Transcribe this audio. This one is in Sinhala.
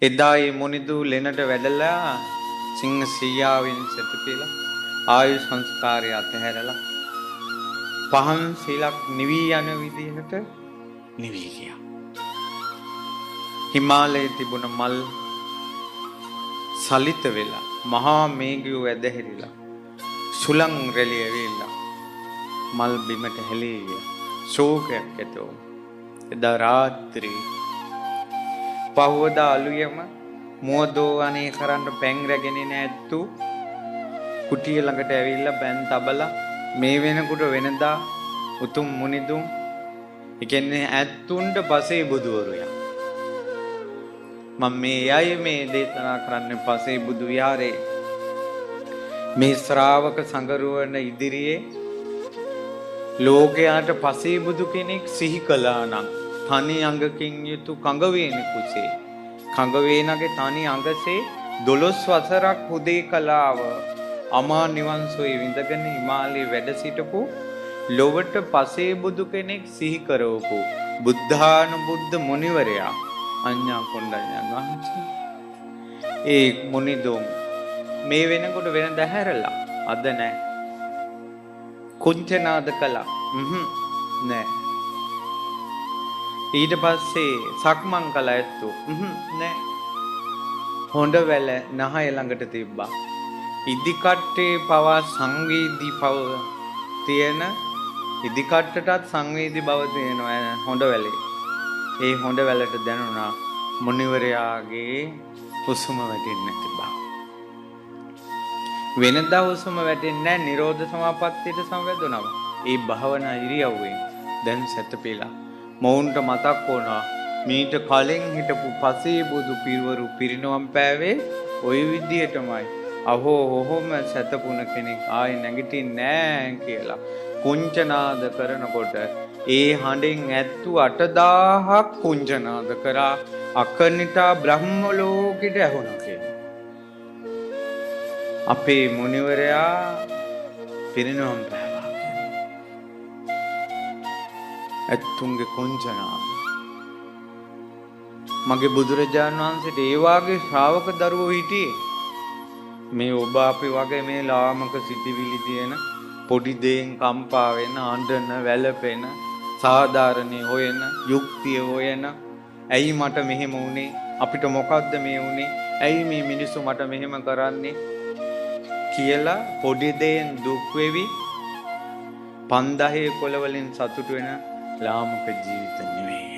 එදා ඒ මුනිදු ලෙනට වැඩලා සිංහ සීයාවෙන් සෙතපිලා ආයු සංස්කාරය අතහැරලා පහන් සීලක් නිවී යන විදිහට නිවී ගියා. හිමාලයේ තිබුණ මල් සලිත වෙලා මහා මේඝය වැදහිරිලා සුළං රැළි ඇවිල්ලා මල් බිමට හැලී ගියා. ශෝකයක් ඇති වුණා. එදා රාත්‍රී පහවදා අලුයම මුවදෝ අනේ කරන්න පැන් රැගෙන නැත්තු කුටිය ළඟට ඇවිල්ලා බැන් තබලා මේ වෙනකොට වෙනදා උතුම් මුනිදුම් ඒ කියන්නේ ඇත්තුන්ට පසේ බුදුවරුයා මම මේ යයි මේ දේශනා කරන්න පසේ බුදු විහාරේ මේ ශ්‍රාවක සංගරුවන ඉදිරියේ ලෝකයාට පසේ බුදු කෙනෙක් සිහි කළා නම් තනි අඟකින් යුතු කඟ වේන කුසේ කඟ වේනගේ තනි අඟසේ 12 වසරක් හුදේ කලාව අමා නිවන් සෝයි විඳගෙන හිමාලයේ වැඩ සිටපු ලොවට පසේ බුදු කෙනෙක් සිහි කරවපු බුද්ධානුබුද්ධ මුනිවරයා අඤ්ඤා කොණ්ඩඤ්ඤන් වහන්සේ ඒ මුනිදුම් මේ වෙනකොට වෙන දැහැරලා අද නැහැ කුංචනාද කළා නෑ ඊට පස්සේ සක්මන් කළා ඇත්තෝ නෑ හොඬ වැල නහය ළඟට තිබ්බා ඉදි කට්ටේ පවා සංවේදී බව තියෙන ඉදි කට්ටටත් සංවේදී බව තියෙනවා හොඬ වැලේ ඒ හොඬ වැලට දැනුණා මුනිවරයාගේ හුස්ම වැටෙන්නේ නැති බව වෙනදා හුස්ම වැටෙන්නේ නැහැ නිරෝධ සමාපත්තියට සමවැදුණා ඒ භාවනා ඉරියව්වෙන් දැන් සැතපෙලා මොවුන්ට මතක් වුණා මීට කලින් හිටපු පසේ බුදු පිරිවරු පිරිනවම් පෑවේ ওই විදියටමයි අහෝ ඔහොම සැතපුණ කෙනෙක් ආයි නැගිටින්නේ නැහැ කියලා කුංචනාද කරනකොට ඒ හඬෙන් ඇත්තු 8000ක් කුංචනාද කරා අකනිටා බ්‍රහ්ම ලෝකෙට ඇහුණා කියලා අපේ මුනිවරයා පිරිනවම් පෑවා ඇත්තුන්ගේ කුංචනාද මගේ බුදුරජාණන් වහන්සේට ඒ වාගේ ශ්‍රාවක දරුවෝ හිටියේ මේ ඔබ අපි වගේ මේ ලාමක සිටිවිලි තියෙන පොඩි දෙයින් කම්පා වෙන අඬන වැළපෙන සාධාරණේ හොයන යුක්තිය හොයන ඇයි මට මෙහෙම වුනේ අපිට මොකද්ද මේ වුනේ ඇයි මේ මිනිස්සු මට මෙහෙම කරන්නේ කියලා පොඩි දෙයින් දුක් වෙවි 5000 කොළ වලින් සතුට වෙන ලාමක ජීවිත නෙවෙයි